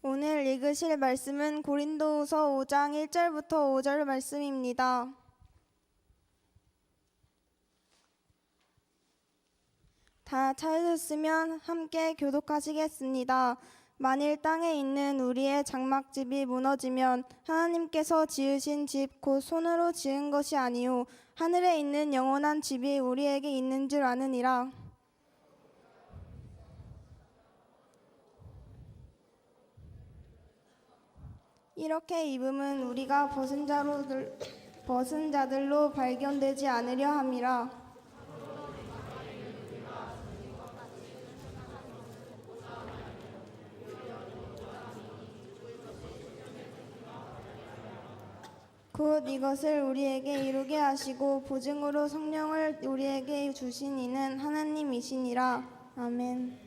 오늘 읽으실 말씀은 고린도후서 5장 1절부터 5절 말씀입니다. 다 찾으셨으면 함께 교독하시겠습니다. 만일 땅에 있는 우리의 장막집이 무너지면 하나님께서 지으신 집 곧 손으로 지은 것이 아니요 하늘에 있는 영원한 집이 우리에게 있는 줄 아느니라. 이렇게 입음은 우리가 벗은 자들로 발견되지 않으려 함이라. 곧 이것을 우리에게 이루게 하시고 보증으로 성령을 우리에게 주신 이는 하나님이시니라. 아멘.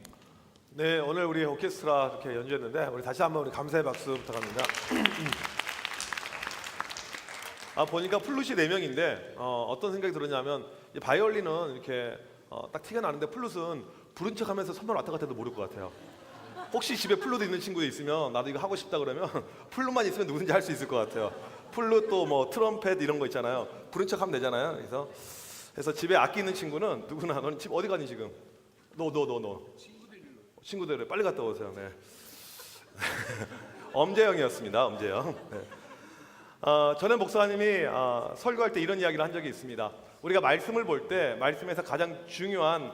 네, 오늘 우리 오케스트라 이렇게 연주했는데 우리 다시 한번 우리 감사의 박수 부탁합니다. 보니까 플룻이 4명인데 어떤 생각이 들었냐면 바이올린은 이렇게 딱 티가 나는데 플룻은 부른 척하면서 손만 왔다 갔다 해도 모를 것 같아요. 혹시 집에 플룻 있는 친구 있으면 나도 이거 하고 싶다 그러면 플룻만 있으면 누구든지 할 수 있을 것 같아요. 플룻 또 뭐 트럼펫 이런 거 있잖아요. 부른 척하면 되잖아요. 그래서 집에 악기 있는 친구는 누구나 너는 집 어디 가니 지금? 너 친구들 빨리 갔다 오세요. 네. 엄재영이었습니다. 엄재영. 네. 전에 목사님이 설교할 때 이런 이야기를 한 적이 있습니다. 우리가 말씀을 볼 때 말씀에서 가장 중요한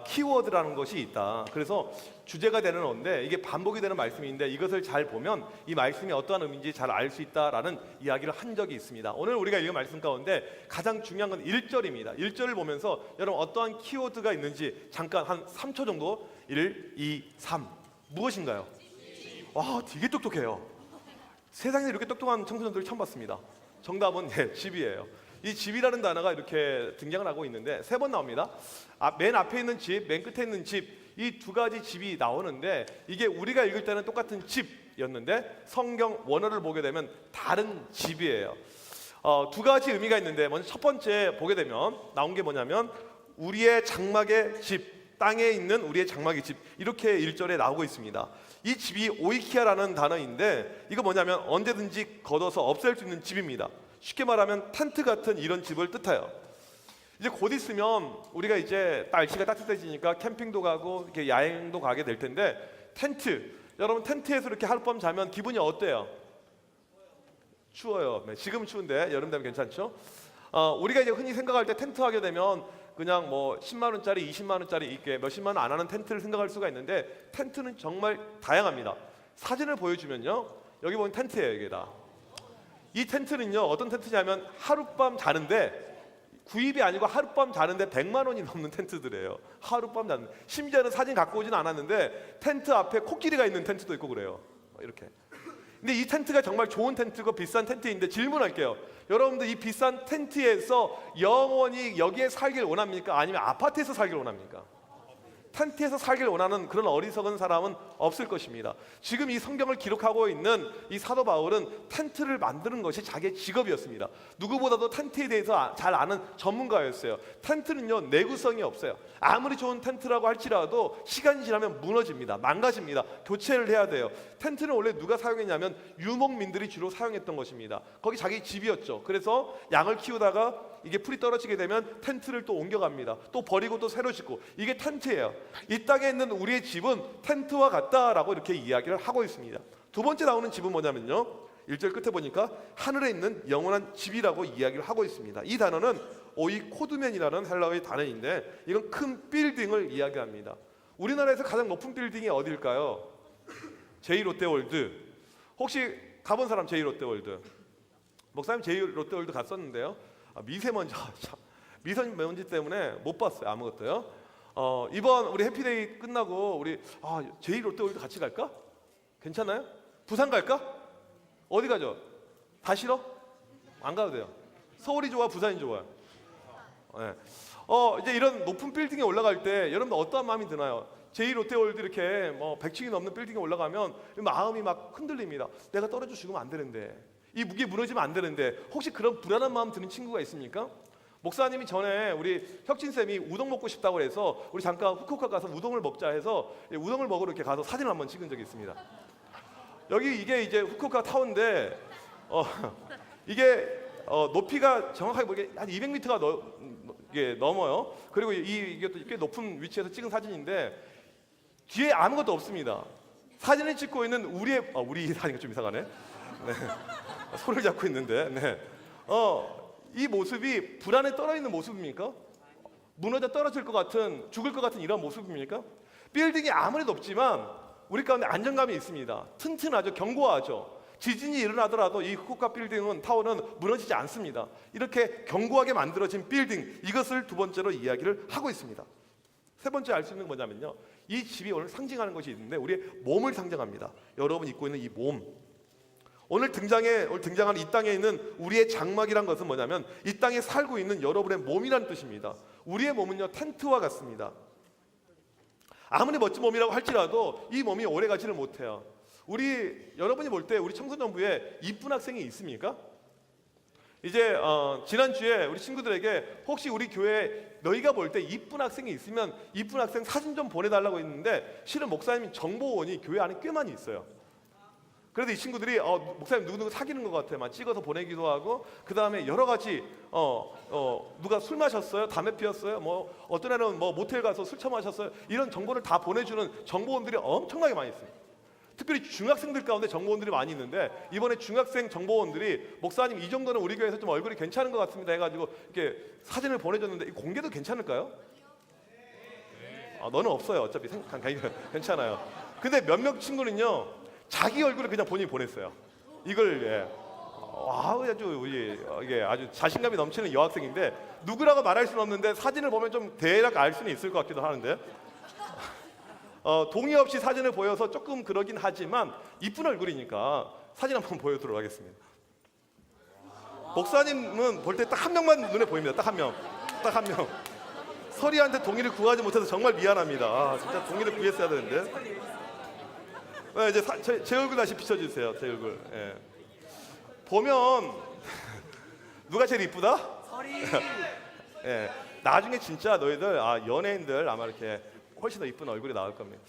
키워드라는 것이 있다. 그래서 주제가 되는 건데 이게 반복이 되는 말씀인데 이것을 잘 보면 이 말씀이 어떠한 의미인지 잘 알 수 있다라는 이야기를 한 적이 있습니다. 오늘 우리가 읽은 말씀 가운데 가장 중요한 건 1절입니다. 1절을 보면서 여러분 어떠한 키워드가 있는지 잠깐 한 3초 정도 1, 2, 3 무엇인가요? 와, 되게 똑똑해요. 세상에 이렇게 똑똑한 청소년들을 처음 봤습니다. 정답은 집이에요. 이 집이라는 단어가 이렇게 등장을 하고 있는데 3번 나옵니다. 맨 앞에 있는 집, 맨 끝에 있는 집, 이 두 가지 집이 나오는데 이게 우리가 읽을 때는 똑같은 집이었는데 성경 원어를 보게 되면 다른 집이에요. 두 가지 의미가 있는데 먼저 첫 번째 보게 되면 나온 게 뭐냐면 우리의 장막의 집, 땅에 있는 우리의 장막의 집, 이렇게 1절에 나오고 있습니다. 이 집이 오이키아라는 단어인데 이거 뭐냐면 언제든지 걷어서 없앨 수 있는 집입니다. 쉽게 말하면 텐트 같은 이런 집을 뜻해요. 이제 곧 있으면 우리가 이제 날씨가 따뜻해지니까 캠핑도 가고 이렇게 야행도 가게 될 텐데 텐트, 여러분 텐트에서 이렇게 하룻밤 자면 기분이 어때요? 추워요. 네, 지금 추운데 여름 되면 괜찮죠? 우리가 이제 흔히 생각할 때 텐트 하게 되면 그냥 뭐 10만 원짜리, 20만 원짜리 이렇게 몇십만 원 안 하는 텐트를 생각할 수가 있는데 텐트는 정말 다양합니다. 사진을 보여주면요, 여기 보면 텐트예요. 이게 다. 이 텐트는요 어떤 텐트냐면 하룻밤 자는데 구입이 아니고 하룻밤 자는데 100만 원이 넘는 텐트들이에요. 하룻밤 자는. 심지어는 사진 갖고 오지는 않았는데 텐트 앞에 코끼리가 있는 텐트도 있고 그래요. 이렇게. 근데 이 텐트가 정말 좋은 텐트고 비싼 텐트인데 질문할게요. 여러분들 이 비싼 텐트에서 영원히 여기에 살길 원합니까? 아니면 아파트에서 살길 원합니까? 텐트에서 살길 원하는 그런 어리석은 사람은 없을 것입니다. 지금 이 성경을 기록하고 있는 이 사도 바울은 텐트를 만드는 것이 자기의 직업이었습니다. 누구보다도 텐트에 대해서 잘 아는 전문가였어요. 텐트는요 내구성이 없어요. 아무리 좋은 텐트라고 할지라도 시간이 지나면 무너집니다. 망가집니다. 교체를 해야 돼요. 텐트는 원래 누가 사용했냐면 유목민들이 주로 사용했던 것입니다. 거기 자기 집이었죠. 그래서 양을 키우다가 이게 풀이 떨어지게 되면 텐트를 또 옮겨갑니다. 또 버리고 또 새로 짓고, 이게 텐트예요. 이 땅에 있는 우리의 집은 텐트와 같다라고 이렇게 이야기를 하고 있습니다. 두 번째 나오는 집은 뭐냐면요, 1절 끝에 보니까 하늘에 있는 영원한 집이라고 이야기를 하고 있습니다. 이 단어는 오이코드멘이라는 헬라어의 단어인데 이건 큰 빌딩을 이야기합니다. 우리나라에서 가장 높은 빌딩이 어딜까요? 제2롯데월드. 혹시 가본 사람 제2롯데월드? 목사님 제2롯데월드 갔었는데요, 미세먼지 때문에 못 봤어요. 아무것도요. 이번 우리 해피데이 끝나고 우리 제2롯데월드 같이 갈까? 괜찮아요? 부산 갈까? 어디 가죠? 다 싫어? 안 가도 돼요. 서울이 좋아, 부산이 좋아요? 네. 이제 이런 높은 빌딩에 올라갈 때 여러분들 어떠한 마음이 드나요? 제2롯데월드 이렇게 뭐 100층이 넘는 빌딩에 올라가면 마음이 막 흔들립니다. 내가 떨어져 죽으면 안 되는데, 이 무게 무너지면 안 되는데, 혹시 그런 불안한 마음 드는 친구가 있습니까? 목사님이 전에 우리 혁진쌤이 우동 먹고 싶다고 해서 우리 잠깐 후쿠오카 가서 우동을 먹자 해서 우동을 먹으러 이렇게 가서 사진을 한번 찍은 적이 있습니다. 여기 이게 이제 후쿠오카 타워인데 이게 높이가 정확하게 보기에 한 200m가 이게 넘어요. 그리고 이게 또 꽤 높은 위치에서 찍은 사진인데 뒤에 아무것도 없습니다. 사진을 찍고 있는 우리 사진이 좀 이상하네. 네. 손을 잡고 있는데, 네. 이 모습이 불안에 떨어 있는 모습입니까? 무너져 떨어질 것 같은, 죽을 것 같은 이런 모습입니까? 빌딩이 아무리 높지만 우리 가운데 안정감이 있습니다. 튼튼하죠, 견고하죠. 지진이 일어나더라도 이 후쿠오카 빌딩은 타워는 무너지지 않습니다. 이렇게 견고하게 만들어진 빌딩, 이것을 두 번째로 이야기를 하고 있습니다. 세 번째 알 수 있는 건 뭐냐면요, 이 집이 오늘 상징하는 것이 있는데 우리의 몸을 상징합니다. 여러분 입고 있는 이 몸. 오늘 등장한 이 땅에 있는 우리의 장막이란 것은 뭐냐면 이 땅에 살고 있는 여러분의 몸이란 뜻입니다. 우리의 몸은요, 텐트와 같습니다. 아무리 멋진 몸이라고 할지라도 이 몸이 오래 가지를 못해요. 여러분이 볼 때 우리 청소년부에 이쁜 학생이 있습니까? 이제 지난주에 우리 친구들에게 혹시 우리 교회에 너희가 볼 때 이쁜 학생이 있으면 이쁜 학생 사진 좀 보내달라고 했는데, 실은 목사님 정보원이 교회 안에 꽤 많이 있어요. 그래서 이 친구들이 목사님 누구누구 사귀는 것 같아 막 찍어서 보내기도 하고, 그 다음에 여러 가지 누가 술 마셨어요, 담배 피웠어요, 뭐 어떤 애는 뭐 모텔 가서 술 처마셨어요, 이런 정보를 다 보내주는 정보원들이 엄청나게 많이 있어요. 특별히 중학생들 가운데 정보원들이 많이 있는데, 이번에 중학생 정보원들이 목사님 이 정도는 우리 교회에서 좀 얼굴이 괜찮은 것 같습니다 해가지고 이렇게 사진을 보내줬는데, 이 공개도 괜찮을까요? 너는 없어요. 어차피 괜찮아요. 근데 몇몇 친구는요, 자기 얼굴을 그냥 본인이 보냈어요. 이걸 이게 아주 자신감이 넘치는 여학생인데 누구라고 말할 수는 없는데 사진을 보면 좀 대략 알 수는 있을 것 같기도 하는데. 동의 없이 사진을 보여서 조금 그러긴 하지만 이쁜 얼굴이니까 사진 한번 보여드리도록 하겠습니다. 목사님은 볼 때 딱 한 명만 눈에 보입니다. 딱 한 명. 딱 한 명. 서리한테 동의를 구하지 못해서 정말 미안합니다. 진짜 동의를 구했어야 되는데. 이제 제 얼굴 다시 비춰주세요. 제 얼굴. 예. 보면 누가 제일 이쁘다? 서리. 예. 나중에 진짜 너희들 연예인들 아마 이렇게 훨씬 더 이쁜 얼굴이 나올 겁니다.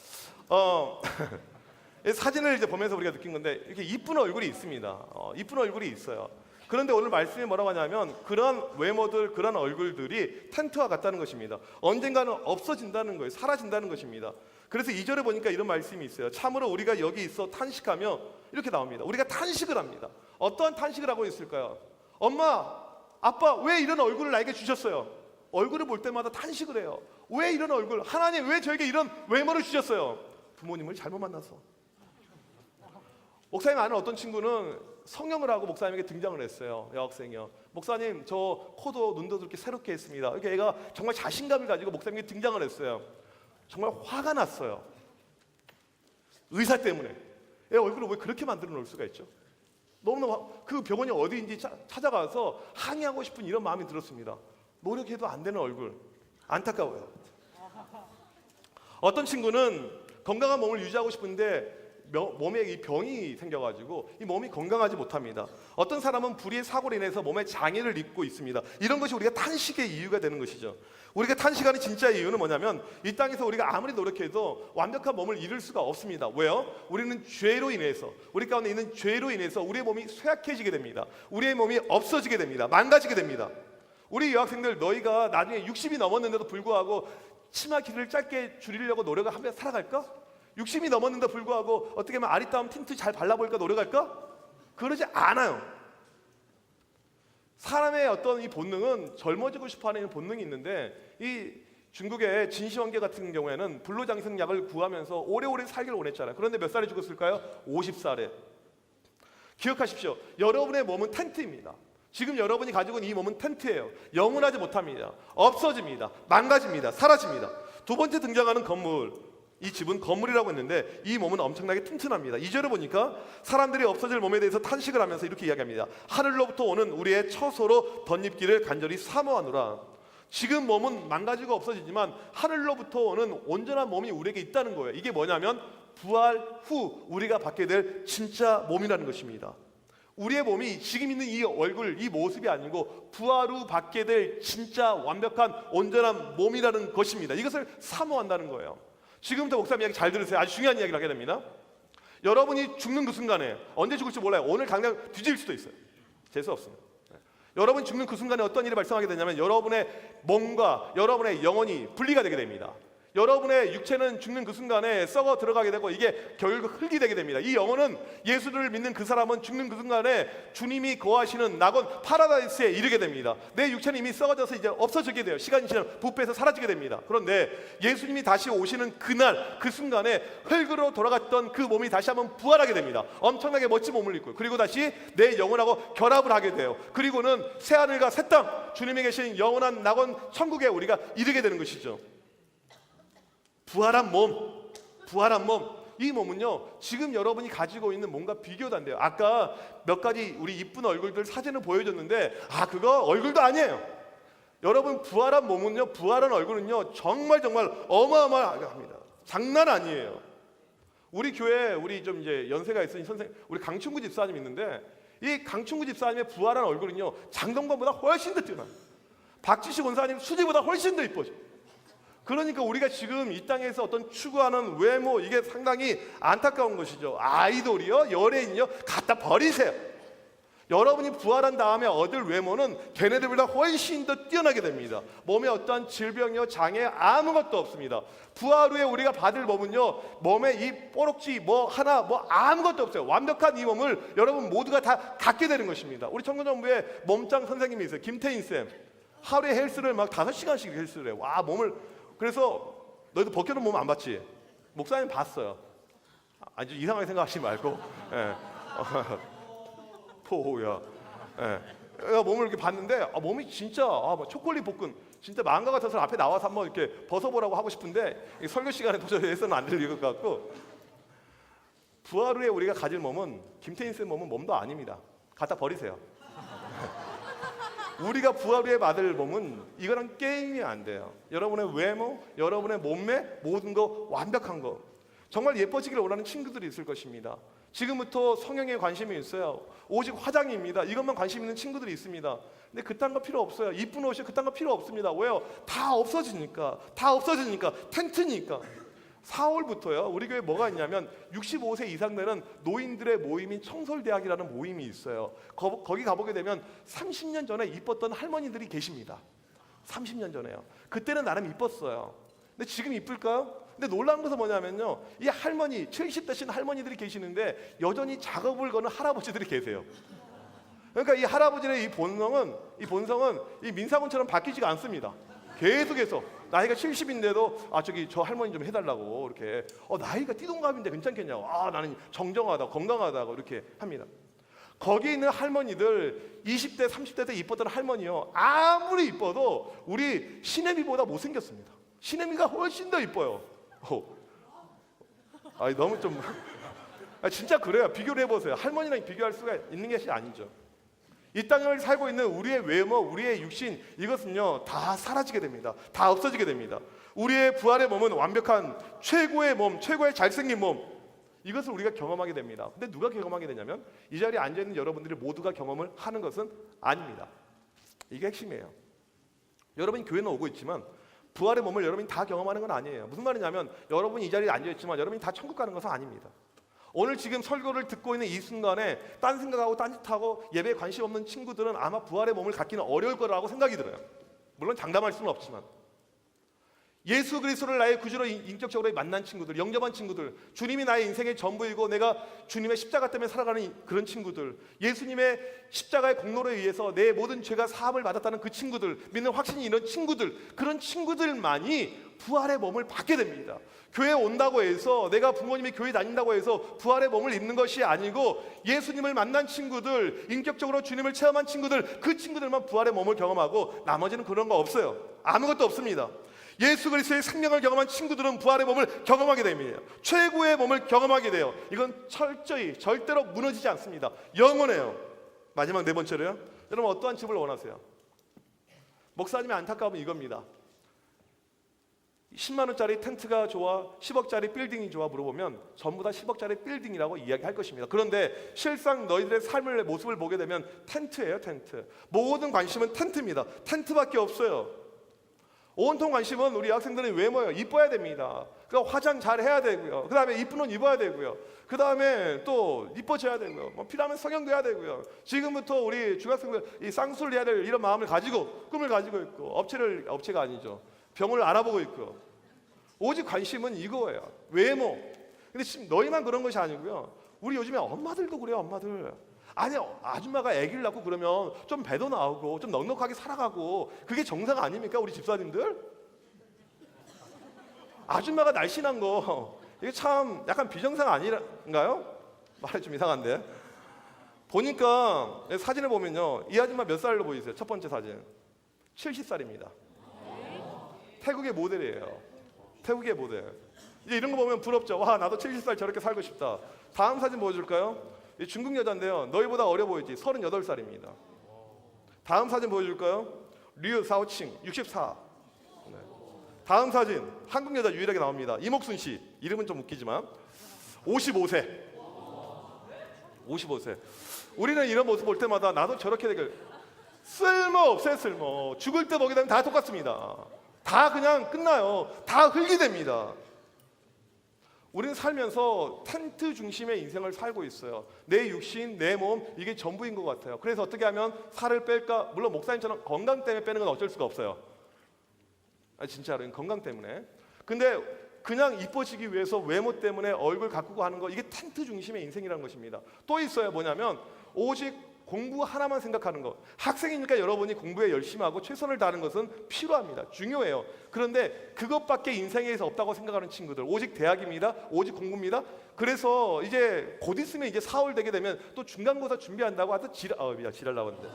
사진을 이제 보면서 우리가 느낀 건데, 이렇게 이쁜 얼굴이 있습니다. 이쁜 얼굴이 있어요. 그런데 오늘 말씀이 뭐라고 하냐면 그런 외모들, 그런 얼굴들이 텐트와 같다는 것입니다. 언젠가는 없어진다는 거예요. 사라진다는 것입니다. 그래서 2절에 보니까 이런 말씀이 있어요. 참으로 우리가 여기 있어 탄식하며, 이렇게 나옵니다. 우리가 탄식을 합니다. 어떠한 탄식을 하고 있을까요? 엄마, 아빠, 왜 이런 얼굴을 나에게 주셨어요? 얼굴을 볼 때마다 탄식을 해요. 왜 이런 얼굴? 하나님 왜 저에게 이런 외모를 주셨어요? 부모님을 잘못 만나서. 목사님 아는 어떤 친구는 성형을 하고 목사님에게 등장을 했어요. 여학생이요. 목사님 저 코도 눈도 그렇게 새롭게 했습니다. 이렇게 애가 정말 자신감을 가지고 목사님에게 등장을 했어요. 정말 화가 났어요. 의사 때문에. 애 얼굴을 왜 그렇게 만들어 놓을 수가 있죠? 너무너무 그 병원이 어디인지 찾아가서 항의하고 싶은 이런 마음이 들었습니다. 노력해도 안 되는 얼굴, 안타까워요. 어떤 친구는 건강한 몸을 유지하고 싶은데 몸에 이 병이 생겨가지고 이 몸이 건강하지 못합니다. 어떤 사람은 불의의 사고로 인해서 몸에 장애를 입고 있습니다. 이런 것이 우리가 탄식의 이유가 되는 것이죠. 우리가 탄식하는 진짜 이유는 뭐냐면 이 땅에서 우리가 아무리 노력해도 완벽한 몸을 이룰 수가 없습니다. 왜요? 우리는 죄로 인해서, 우리 가운데 있는 죄로 인해서 우리의 몸이 쇠약해지게 됩니다. 우리의 몸이 없어지게 됩니다. 망가지게 됩니다. 우리 여학생들, 너희가 나중에 60이 넘었는데도 불구하고 치마 길이를 짧게 줄이려고 노력을 하며 살아갈까? 60이 넘었는데 불구하고 어떻게 하면 아리따움 틴트 잘 발라볼까 노력할까? 그러지 않아요. 사람의 어떤 이 본능은 젊어지고 싶어하는 본능이 있는데, 이 중국의 진시황제 같은 경우에는 불로장생약을 구하면서 오래오래 살기를 원했잖아요. 그런데 몇 살에 죽었을까요? 50살에. 기억하십시오. 여러분의 몸은 텐트입니다. 지금 여러분이 가지고 있는 이 몸은 텐트예요. 영원하지 못합니다. 없어집니다. 망가집니다. 사라집니다. 두 번째 등장하는 건물, 이 집은 건물이라고 했는데 이 몸은 엄청나게 튼튼합니다. 2절에 보니까 사람들이 없어질 몸에 대해서 탄식을 하면서 이렇게 이야기합니다. 하늘로부터 오는 우리의 처소로 덧입기를 간절히 사모하노라. 지금 몸은 망가지고 없어지지만 하늘로부터 오는 온전한 몸이 우리에게 있다는 거예요. 이게 뭐냐면 부활 후 우리가 받게 될 진짜 몸이라는 것입니다. 우리의 몸이 지금 있는 이 얼굴, 이 모습이 아니고 부활 후 받게 될 진짜 완벽한 온전한 몸이라는 것입니다. 이것을 사모한다는 거예요. 지금부터 목사님 이야기 잘 들으세요. 아주 중요한 이야기를 하게 됩니다. 여러분이 죽는 그 순간에 언제 죽을지 몰라요. 오늘 당장 뒤질 수도 있어요. 재수 없습니다. 여러분 죽는 그 순간에 어떤 일이 발생하게 되냐면 여러분의 몸과 여러분의 영혼이 분리가 되게 됩니다. 여러분의 육체는 죽는 그 순간에 썩어 들어가게 되고 이게 결국 흙이 되게 됩니다. 이 영혼은 예수를 믿는 그 사람은 죽는 그 순간에 주님이 거하시는 낙원 파라다이스에 이르게 됩니다. 내 육체는 이미 썩어져서 이제 없어지게 돼요. 시간이 지나면 부패해서 사라지게 됩니다. 그런데 예수님이 다시 오시는 그날 그 순간에 흙으로 돌아갔던 그 몸이 다시 한번 부활하게 됩니다. 엄청나게 멋진 몸을 입고 그리고 다시 내 영혼하고 결합을 하게 돼요. 그리고는 새하늘과 새 땅 주님이 계신 영원한 낙원 천국에 우리가 이르게 되는 것이죠. 부활한 몸, 이 몸은요 지금 여러분이 가지고 있는 몸과 비교도 안 돼요. 아까 몇 가지 우리 이쁜 얼굴들 사진을 보여줬는데 그거 얼굴도 아니에요. 여러분 부활한 몸은요, 부활한 얼굴은요 정말 어마어마합니다. 장난 아니에요. 우리 교회 우리 좀 이제 연세가 있으신 선생 우리 강충구 집사님 있는데 이 강충구 집사님의 부활한 얼굴은요 장동건보다 훨씬 더 뛰어나요. 박지식 원사님 수지보다 훨씬 더 이뻐져. 그러니까 우리가 지금 이 땅에서 어떤 추구하는 외모 이게 상당히 안타까운 것이죠. 아이돌이요, 연예인이요, 갖다 버리세요. 여러분이 부활한 다음에 얻을 외모는 걔네들보다 훨씬 더 뛰어나게 됩니다. 몸에 어떠한 질병이요, 장애 아무것도 없습니다. 부활 후에 우리가 받을 몸은요, 몸에 이 뽀록지 뭐 하나 뭐 아무것도 없어요. 완벽한 이 몸을 여러분 모두가 다 갖게 되는 것입니다. 우리 청년정부에 몸짱 선생님이 있어요. 김태인 쌤. 하루에 헬스를 막 5시간씩 헬스를 해요. 와 몸을 그래서 너희도 벗겨놓은 몸 안 봤지? 목사님 봤어요. 아주 이상하게 생각하지 말고. 예. 포야. 예. 몸을 이렇게 봤는데 몸이 진짜 뭐 초콜릿 볶은 진짜 망가 같아서 앞에 나와서 한번 이렇게 벗어보라고 하고 싶은데 설교 시간에 도저히 해서는 안 될 것 같고 부활 후에 우리가 가질 몸은 김태인 쌤 몸은 몸도 아닙니다. 갖다 버리세요. 우리가 부활 후에 받을 몸은 이거랑 게임이 안 돼요. 여러분의 외모, 여러분의 몸매 모든 거 완벽한 거 정말 예뻐지기를 원하는 친구들이 있을 것입니다. 지금부터 성형에 관심이 있어요. 오직 화장입니다. 이것만 관심 있는 친구들이 있습니다. 근데 그딴 거 필요 없어요. 이쁜 옷이 그딴 거 필요 없습니다. 왜요? 다 없어지니까 텐트니까 4월부터요 우리 교회 뭐가 있냐면 65세 이상 되는 노인들의 모임인 청솔대학이라는 모임이 있어요. 거기 가보게 되면 30년 전에 이뻤던 할머니들이 계십니다. 30년 전에요. 그때는 나름 이뻤어요. 근데 지금 이쁠까요? 근데 놀라운 것은 뭐냐면요 이 할머니 70대신 할머니들이 계시는데 여전히 작업을 거는 할아버지들이 계세요. 그러니까 이 할아버지의 이 본성은 이 민사군처럼 바뀌지가 않습니다. 계속해서 나이가 70인데도 저기 저 할머니 좀 해달라고 이렇게 나이가 띠동갑인데 괜찮겠냐고 나는 정정하다 건강하다고 이렇게 합니다. 거기 있는 할머니들 20대 30대 때 이뻤던 할머니요 아무리 이뻐도 우리 시내미보다 못생겼습니다. 시내미가 훨씬 더 이뻐요. 너무 좀 진짜 그래요. 비교를 해보세요. 할머니랑 비교할 수가 있는 것이 아니죠. 이 땅을 살고 있는 우리의 외모, 우리의 육신 이것은요 다 사라지게 됩니다. 다 없어지게 됩니다. 우리의 부활의 몸은 완벽한 최고의 몸, 최고의 잘생긴 몸 이것을 우리가 경험하게 됩니다. 근데 누가 경험하게 되냐면 이 자리에 앉아있는 여러분들이 모두가 경험을 하는 것은 아닙니다. 이게 핵심이에요. 여러분이 교회는 오고 있지만 부활의 몸을 여러분이 다 경험하는 건 아니에요. 무슨 말이냐면 여러분이 이 자리에 앉아있지만 여러분이 다 천국 가는 것은 아닙니다. 오늘 지금 설교를 듣고 있는 이 순간에 딴 생각하고 딴짓하고 예배에 관심 없는 친구들은 아마 부활의 몸을 갖기는 어려울 거라고 생각이 들어요. 물론 장담할 수는 없지만 예수 그리스도를 나의 구주로 인격적으로 만난 친구들, 영접한 친구들, 주님이 나의 인생의 전부이고 내가 주님의 십자가 때문에 살아가는 그런 친구들, 예수님의 십자가의 공로에 의해서 내 모든 죄가 사함을 받았다는 그 친구들, 믿는 확신이 있는 친구들, 그런 친구들만이 부활의 몸을 받게 됩니다. 교회에 온다고 해서 내가 부모님이 교회 다닌다고 해서 부활의 몸을 입는 것이 아니고 예수님을 만난 친구들, 인격적으로 주님을 체험한 친구들, 그 친구들만 부활의 몸을 경험하고 나머지는 그런 거 없어요. 아무것도 없습니다. 예수 그리스도의 생명을 경험한 친구들은 부활의 몸을 경험하게 됩니다. 최고의 몸을 경험하게 돼요. 이건 철저히 절대로 무너지지 않습니다. 영원해요. 마지막 네 번째로요. 여러분 어떠한 집을 원하세요? 목사님의 안타까움은 이겁니다. 10만 원짜리 텐트가 좋아? 10억짜리 빌딩이 좋아? 물어보면 전부 다 10억짜리 빌딩이라고 이야기할 것입니다. 그런데 실상 너희들의 삶의 모습을 보게 되면 텐트예요. 텐트. 모든 관심은 텐트입니다. 텐트밖에 없어요. 온통 관심은 우리 학생들은 외모예요. 이뻐야 됩니다. 그러니까 화장 잘 해야 되고요. 그 다음에 이쁜 옷 입어야 되고요. 그 다음에 또 이뻐져야 되고요. 뭐 필요하면 성형도 해야 되고요. 지금부터 우리 중학생들 이 쌍수를 해야 될 이런 마음을 가지고 꿈을 가지고 있고 업체가 아니죠. 병을 알아보고 있고 오직 관심은 이거예요. 외모. 근데 지금 너희만 그런 것이 아니고요. 우리 요즘에 엄마들도 그래요. 엄마들. 아니 아줌마가 아기를 낳고 그러면 좀 배도 나오고 좀 넉넉하게 살아가고 그게 정상 아닙니까? 우리 집사님들? 아줌마가 날씬한 거 이게 참 약간 비정상 아닌가요? 말이 좀 이상한데 보니까 사진을 보면요 이 아줌마 몇 살로 보이세요? 첫 번째 사진 70살입니다. 태국의 모델이에요. 태국의 모델. 이제 이런 거 보면 부럽죠. 와 나도 70살 저렇게 살고 싶다. 다음 사진 보여줄까요? 이 중국 여자인데요 너희보다 어려 보이지? 38살입니다. 다음 사진 보여줄까요? 류 사오칭 64. 다음 사진 한국 여자 유일하게 나옵니다. 이목순 씨 이름은 좀 웃기지만 55세. 55세. 우리는 이런 모습 볼 때마다 나도 저렇게 되길 쓸모없어요. 쓸모. 죽을 때 보게 되면 다 똑같습니다. 다 그냥 끝나요. 다 흙이 됩니다. 우리는 살면서 텐트 중심의 인생을 살고 있어요. 내 육신, 내 몸 이게 전부인 것 같아요. 그래서 어떻게 하면 살을 뺄까? 물론 목사님처럼 건강 때문에 빼는 건 어쩔 수가 없어요. 진짜로 건강 때문에. 근데 그냥 이뻐지기 위해서 외모 때문에 얼굴 가꾸고 하는 거 이게 텐트 중심의 인생이라는 것입니다. 또 있어요. 뭐냐면 오직 공부 하나만 생각하는 것. 학생이니까 여러분이 공부에 열심히 하고 최선을 다하는 것은 필요합니다. 중요해요. 그런데 그것밖에 인생에서 없다고 생각하는 친구들 오직 대학입니다. 오직 공부입니다. 그래서 이제 곧 있으면 이제 4월 되게 되면 또 중간고사 준비한다고 하도 지랄 나왔는데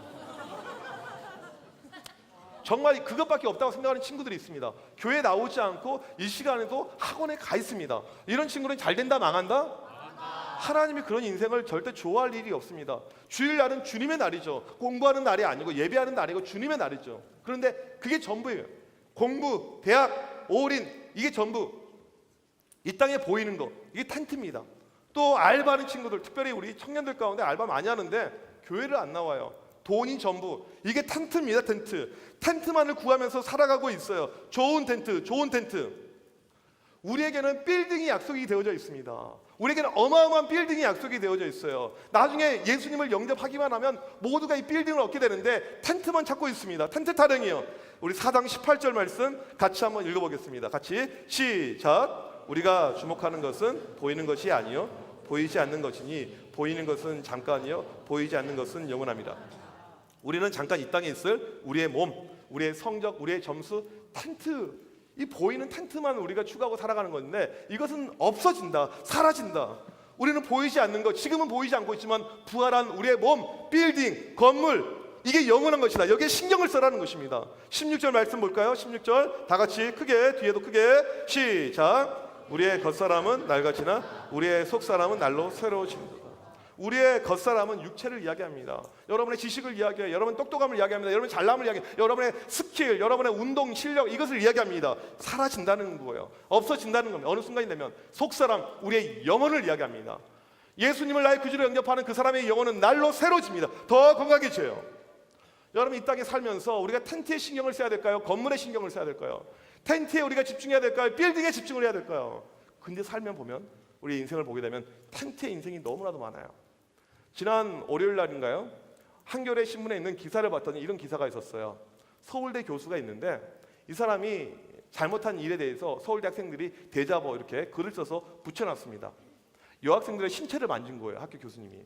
정말 그것밖에 없다고 생각하는 친구들이 있습니다. 교회 나오지 않고 이 시간에도 학원에 가 있습니다. 이런 친구는 잘 된다 망한다? 하나님이 그런 인생을 절대 좋아할 일이 없습니다. 주일날은 주님의 날이죠. 공부하는 날이 아니고 예배하는 날이고 주님의 날이죠. 그런데 그게 전부예요. 공부, 대학, 올인 이게 전부. 이 땅에 보이는 거 이게 텐트입니다. 또 알바하는 친구들 특별히 우리 청년들 가운데 알바 많이 하는데 교회를 안 나와요. 돈이 전부. 이게 텐트입니다. 텐트. 텐트만을 구하면서 살아가고 있어요. 좋은 텐트, 좋은 텐트. 우리에게는 빌딩이 약속이 되어져 있습니다. 우리에게는 어마어마한 빌딩이 약속이 되어져 있어요. 나중에 예수님을 영접하기만 하면 모두가 이 빌딩을 얻게 되는데 텐트만 찾고 있습니다. 텐트 타령이요. 우리 4장 18절 말씀 같이 한번 읽어보겠습니다. 같이 시작. 우리가 주목하는 것은 보이는 것이 아니요 보이지 않는 것이니 보이는 것은 잠깐이요 보이지 않는 것은 영원합니다. 우리는 잠깐 이 땅에 있을 우리의 몸, 우리의 성적, 우리의 점수, 텐트 이 보이는 텐트만 우리가 추구하고 살아가는 건데 이것은 없어진다, 사라진다. 우리는 보이지 않는 것, 지금은 보이지 않고 있지만 부활한 우리의 몸, 빌딩, 건물 이게 영원한 것이다. 여기에 신경을 써라는 것입니다. 16절 말씀 볼까요? 16절 다 같이 크게 뒤에도 크게 시작. 우리의 겉사람은 낡아지나 우리의 속사람은 날로 새로워진다. 우리의 겉사람은 육체를 이야기합니다. 여러분의 지식을 이야기해요. 여러분의 똑똑함을 이야기합니다. 여러분의 잘남을 이야기해요. 여러분의 스킬, 여러분의 운동 실력 이것을 이야기합니다. 사라진다는 거예요. 없어진다는 겁니다. 어느 순간이 되면 속사람, 우리의 영혼을 이야기합니다. 예수님을 나의 구주로 영접하는 그 사람의 영혼은 날로 새로워집니다. 더 건강해져요. 여러분 이 땅에 살면서 우리가 텐트에 신경을 써야 될까요? 건물에 신경을 써야 될까요? 텐트에 우리가 집중해야 될까요? 빌딩에 집중을 해야 될까요? 근데 살면 보면 우리 인생을 보게 되면 텐트의 인생이 너무나도 많아요. 지난 월요일 날인가요? 한겨레 신문에 있는 기사를 봤더니 이런 기사가 있었어요. 서울대 교수가 있는데 이 사람이 잘못한 일에 대해서 서울대 학생들이 대자보 이렇게 글을 써서 붙여놨습니다. 여학생들의 신체를 만진 거예요. 학교 교수님이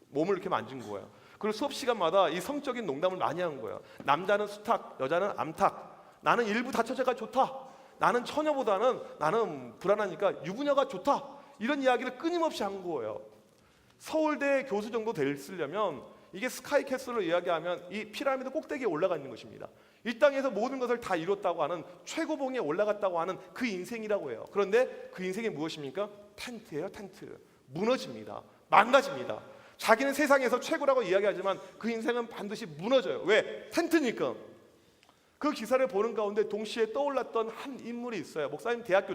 몸을 이렇게 만진 거예요. 그리고 수업 시간마다 이 성적인 농담을 많이 하는 거예요. 남자는 수탉, 여자는 암탉. 나는 일부 다처제가 좋다. 나는 처녀보다는 나는 불안하니까 유부녀가 좋다. 이런 이야기를 끊임없이 한 거예요. 서울대 교수 정도 됐으려면 이게 스카이캐슬로 이야기하면 이 피라미드 꼭대기에 올라가 있는 것입니다. 이 땅에서 모든 것을 다 이뤘다고 하는 최고봉에 올라갔다고 하는 그 인생이라고 해요. 그런데 그 인생이 무엇입니까? 텐트예요. 텐트. 무너집니다. 망가집니다. 자기는 세상에서 최고라고 이야기하지만 그 인생은 반드시 무너져요. 왜? 텐트니까. 그 기사를 보는 가운데 동시에 떠올랐던 한 인물이 있어요. 목사님 대학교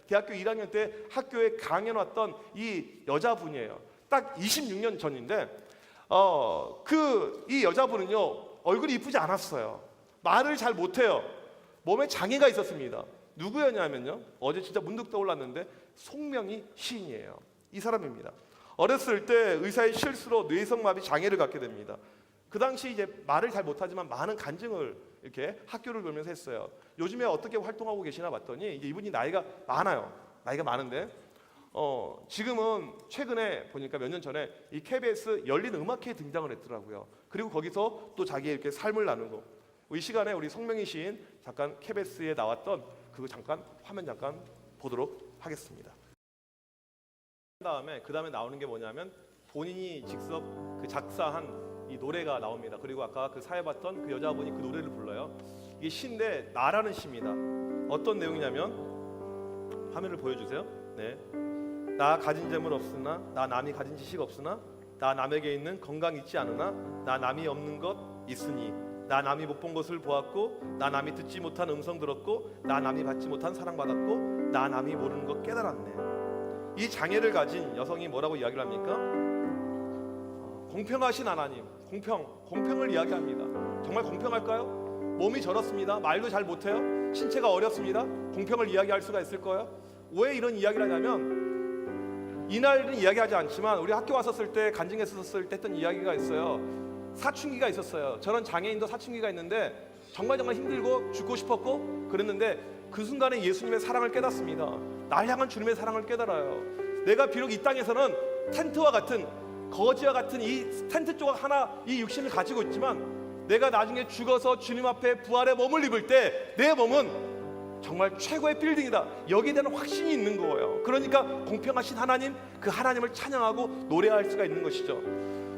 1학년 때 학교에 강연 왔던 이 여자분이에요. 딱 26년 전인데 이 여자분은요 얼굴이 이쁘지 않았어요. 말을 잘 못해요. 몸에 장애가 있었습니다. 누구였냐면요, 어제 진짜 문득 떠올랐는데 송명희 시인이에요. 이 사람입니다. 어렸을 때 의사의 실수로 뇌성마비 장애를 갖게 됩니다. 그 당시 이제 말을 잘 못하지만 많은 간증을 이렇게 학교를 돌면서 했어요. 요즘에 어떻게 활동하고 계시나 봤더니 이제 이분이 나이가 많아요. 나이가 많은데 지금은 최근에 보니까 몇 년 전에 이 KBS 열린 음악회에 등장을 했더라고요. 그리고 거기서 또 자기의 이렇게 삶을 나누고, 이 시간에 우리 송명희 시인 잠깐 KBS에 나왔던 그거 잠깐 화면 잠깐 보도록 하겠습니다. 그 다음에 나오는 게 뭐냐면 본인이 직접 그 작사한 이 노래가 나옵니다. 그리고 아까 그 사회 봤던 그 여자분이 그 노래를 불러요. 이게 시인데 나라는 시입니다. 어떤 내용이냐면 화면을 보여주세요. 네. 나 가진 재물 없으나, 나 남이 가진 지식 없으나, 나 남에게 있는 건강 있지 않으나, 나 남이 없는 것 있으니, 나 남이 못 본 것을 보았고, 나 남이 듣지 못한 음성 들었고, 나 남이 받지 못한 사랑받았고, 나 남이 모르는 것 깨달았네. 이 장애를 가진 여성이 뭐라고 이야기를 합니까? 공평하신 하나님, 공평을 이야기합니다. 정말 공평할까요? 몸이 저렇습니다. 말도 잘 못해요. 신체가 어렵습니다. 공평을 이야기할 수가 있을까요? 왜 이런 이야기를 하냐면, 이날은 이야기하지 않지만 우리 학교 왔었을 때 간증했었을 때 했던 이야기가 있어요. 사춘기가 있었어요. 저런 장애인도 사춘기가 있는데 정말 힘들고 죽고 싶었고 그랬는데 그 순간에 예수님의 사랑을 깨닫습니다. 날 향한 주님의 사랑을 깨달아요. 내가 비록 이 땅에서는 텐트와 같은, 거지와 같은 이 텐트 조각 하나, 이 육신을 가지고 있지만 내가 나중에 죽어서 주님 앞에 부활의 몸을 입을 때 내 몸은 정말 최고의 빌딩이다. 여기에 대한 확신이 있는 거예요. 그러니까 공평하신 하나님, 그 하나님을 찬양하고 노래할 수가 있는 것이죠.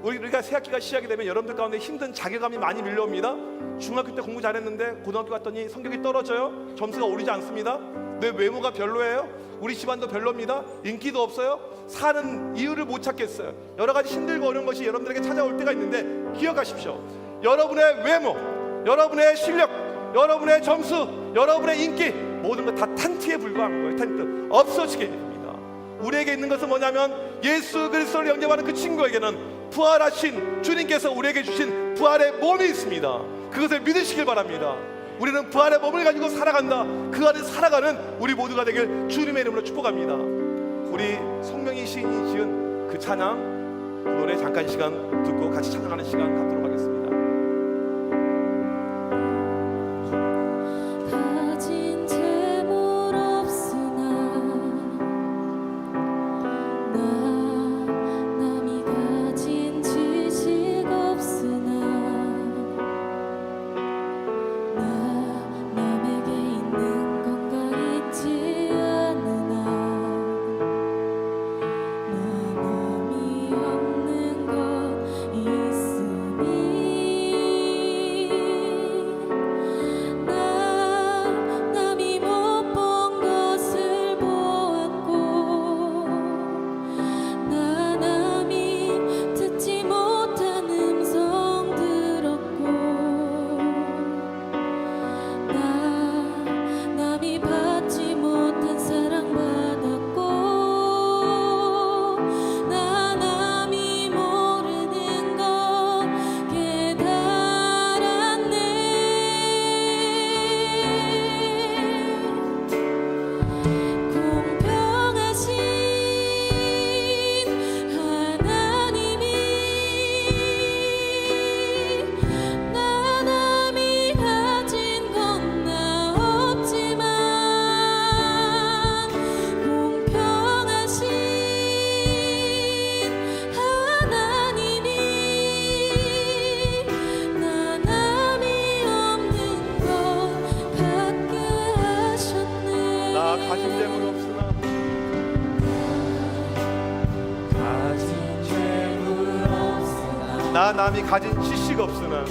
우리가 새학기가 시작이 되면 여러분들 가운데 힘든 자괴감이 많이 밀려옵니다. 중학교 때 공부 잘했는데 고등학교 갔더니 성적이 떨어져요. 점수가 오르지 않습니다. 내 외모가 별로예요. 우리 집안도 별로입니다. 인기도 없어요. 사는 이유를 못 찾겠어요. 여러 가지 힘들고 어려운 것이 여러분들에게 찾아올 때가 있는데 기억하십시오. 여러분의 외모, 여러분의 실력, 여러분의 점수, 여러분의 인기, 모든 것 다 텐트에 불과한 거예요. 텐트 없어지게 됩니다. 우리에게 있는 것은 뭐냐면 예수 그리스도를 영접하는 그 친구에게는 부활하신 주님께서 우리에게 주신 부활의 몸이 있습니다. 그것을 믿으시길 바랍니다. 우리는 부활의 몸을 가지고 살아간다. 그 안에 살아가는 우리 모두가 되길 주님의 이름으로 축복합니다. 우리 송명희 시인이 지은 그 찬양, 그 노래 잠깐 시간 듣고 같이 찬양하는 시간 갖도록 하겠습니다. 가진 재물 없으나, 남이 가진 지식 없으나, 남에게 있는 건강 있지 않으나, 남이 없는 것 있으니, 남이 못 본 것을 보았고, 남이 듣지 못한 음성 들었고, 남이 받지 못한 사랑 받았고, 남이 모르는 것 깨달았네. 공평하신 하나님이, 남이 가진 건 나 없지만, 공평하신 하나님이, 남이 없는 것 갖게 하셨네. 나 가진 재물 없으나, 가진 재물 없으나, 나 남이 가진 지식 없으나,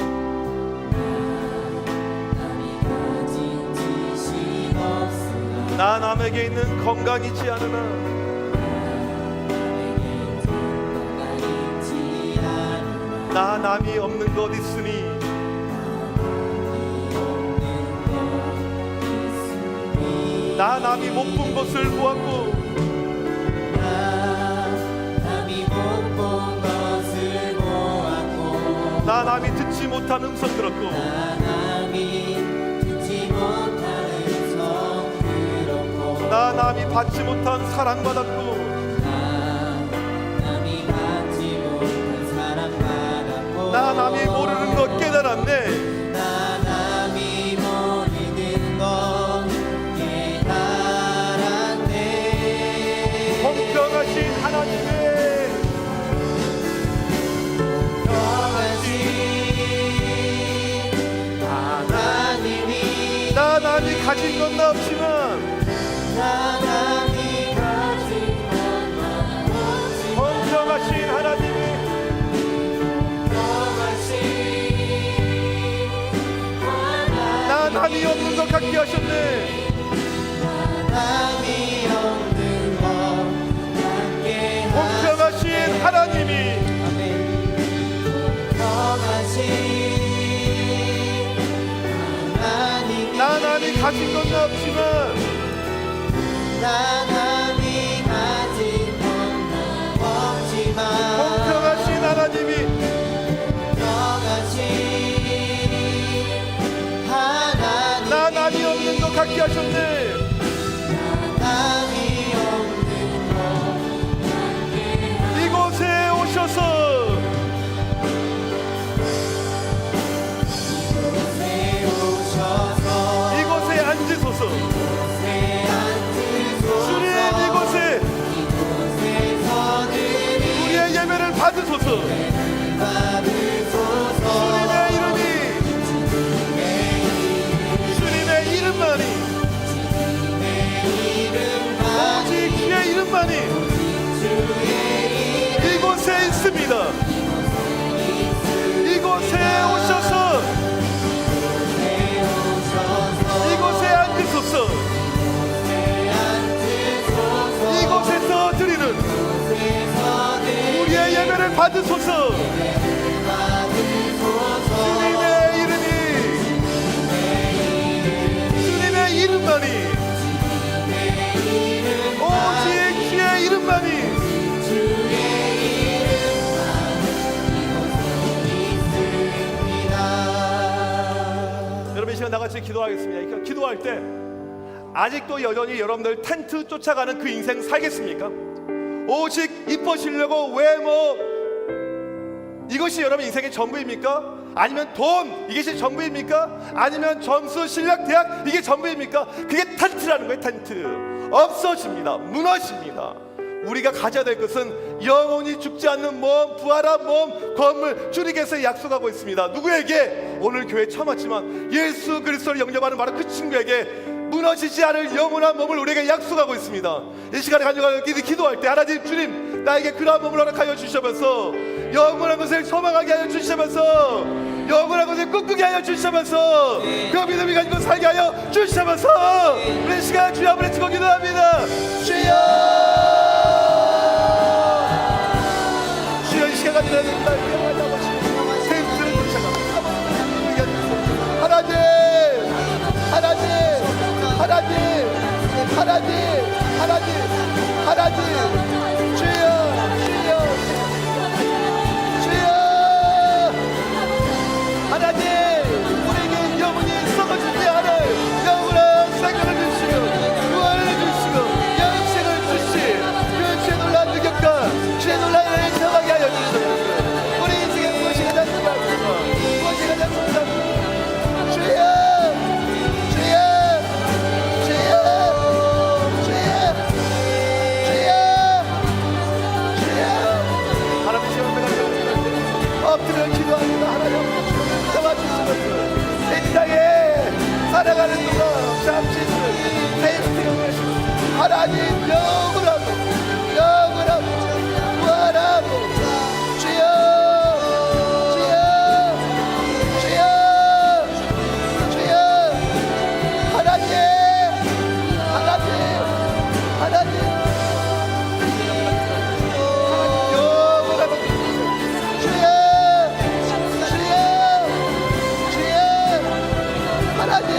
남이 가진 지식 없으나, 나 남에게 있는 건강이지 않으나, 남에게 있는 건강 있지 않으나, 나 남이 없는 것 있으니, 없는 것 있으니, 나 남이 못 본 것을 보았고, 남이 못 본 것을 보았고, 나 남이 듣지 못한 음성 들었고, 남이 듣지 못한 음성 남이 받지 못한 사랑받았고 남이 받지 못한 사랑받았고 나 남이 모르는 것 깨달았네. 나 남이 모르는 것 깨달았네. 공평하신 하나님의 하나님이 나 남이 가진 건 없지만 나 남이 가진 것만 없지만 공평하신 하나님이 나 남이 없는 것 같게 하셨네. 남이 없는 것 같게 공평하신 하나님이 나 남이 가진 건 없지만 나 남이 가진 것만 없지만 공평하신 하나님이 너같이 하나님 나 남이 없는 것 같게 하셨네. 남이 없는 것 이곳에 오셔서 같게 오셔서 이곳에 앉으소서. 내 주님 앉으소서 이곳에 이곳에서 드리 우리의 예배를 받으소서. 받으소서 주님의 이름이 주님의 이름만이 오직 주의 이름만이 이곳에 있습니다. 이곳에 오셔서 이곳에 앉으소서. 이곳에서 드리는 우리의 예배를 받으소서. 주님의 이름이 주님의 이름만이 오직 주의 이름만이 여러분 이 시간 나같이 기도하겠습니다. 기도할 때 아직도 여전히 여러분들 텐트 쫓아가는 그 인생 살겠습니까? 오직 이뻐지려고 외모 이것이 여러분 인생의 전부입니까? 아니면 돈 이것이 전부입니까? 아니면 점수 실력 대학 이게 전부입니까? 그게 텐트라는 거예요. 텐트 없어집니다. 무너집니다. 우리가 가져야 될 것은 영원히 죽지 않는 몸, 부활한 몸, 건물 주님께서 약속하고 있습니다. 누구에게? 오늘 교회 처음 왔지만 예수 그리스도를 영접하는 바로 그 친구에게 무너지지 않을 영원한 몸을 우리에게 약속하고 있습니다. 이 시간에 간절하게 기도할 때 하나님 주님 나에게 그러한 몸을 허락하여 주시면서 영원한 것을 소망하게 하여 주시면서 영원한 것을 꿈꾸게 하여 주시면서 그 믿음이 가지고 살게 하여 주시면서 우리 시간 주여 앞에 치고 기도합니다. 주여 주여 이 시간 가지고 텐트를 쫓아가 하나님 하나님 하나님 하나님 하나님 하나님 주여 주여 주여 하나님 우리에게 영원히 썩어지지 않을 영원한 생명을 주시고 구원을 주시고 영생을 주시 그 주의 놀라운 능력과 주의 놀라운 은혜를 경험하게 하여 주시옵소서. 우리 인생의 무엇이 가장 중요합니까? 무엇이 가장 중요합니까? 주여 주여 주여 주여 주여 주여 하나님 시간 내가 엎드려 기도합니다. 하나님 도와주시면서 이 땅에 살아가는 동안 잠시 테스트가 되시고 하나님 영원하고 영원하고 부활하고 주여 주여 주여 주여 하나님 하나님 하나님 영원하고 주여 주여 주여 하나님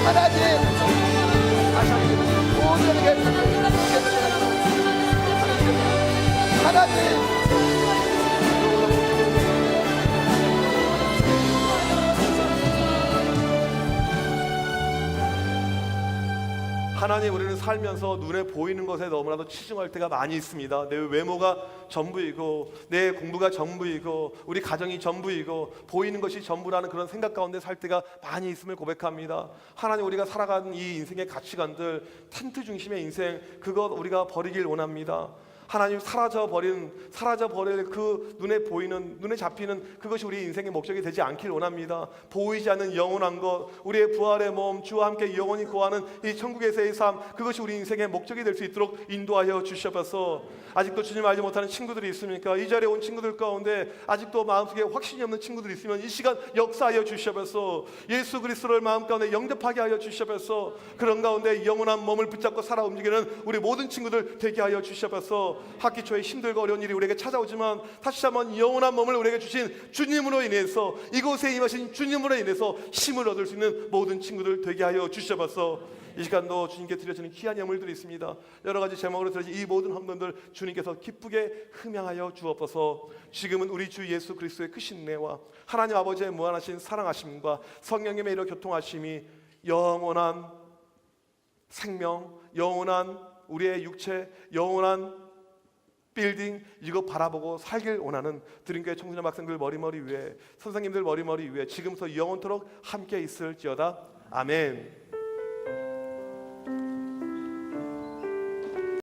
하나님 모든 게 하나님 하나님, 우리는 살면서 눈에 보이는 것에 너무나도 치중할 때가 많이 있습니다. 내 외모가 전부이고 내 공부가 전부이고 우리 가정이 전부이고 보이는 것이 전부라는 그런 생각 가운데 살 때가 많이 있음을 고백합니다. 하나님, 우리가 살아가는 이 인생의 가치관들, 텐트 중심의 인생, 그것 우리가 버리길 원합니다. 하나님, 사라져 버릴 그 눈에 보이는, 눈에 잡히는 그것이 우리 인생의 목적이 되지 않길 원합니다. 보이지 않는 영원한 것, 우리의 부활의 몸, 주와 함께 영원히 거하는 이 천국에서의 삶, 그것이 우리 인생의 목적이 될 수 있도록 인도하여 주시옵소서. 아직도 주님 알지 못하는 친구들이 있습니까? 이 자리에 온 친구들 가운데 아직도 마음속에 확신이 없는 친구들이 있으면 이 시간 역사하여 주시옵소서. 예수 그리스도를 마음 가운데 영접하게 하여 주시옵소서. 그런 가운데 영원한 몸을 붙잡고 살아 움직이는 우리 모든 친구들 되게 하여 주시옵소서. 학기 초에 힘들고 어려운 일이 우리에게 찾아오지만 다시 한번 영원한 몸을 우리에게 주신 주님으로 인해서, 이곳에 임하신 주님으로 인해서 힘을 얻을 수 있는 모든 친구들 되게 하여 주시옵소서. 이 시간도 주님께 드려지는 귀한 예물들이 있습니다. 여러 가지 제목으로 드려진 이 모든 헌금들 주님께서 기쁘게 흠양하여 주옵소서. 지금은 우리 주 예수 그리스도의 크신 은혜와 하나님 아버지의 무한하신 사랑하심과 성령님의 이로 교통하심이 영원한 생명, 영원한 우리의 육체, 영원한 빌딩, 이거 바라보고 살길 원하는 드림교회 청소년 학생들 머리머리 위에, 선생님들 머리머리 위에 지금부터 영원토록 함께 있을지어다. 아멘.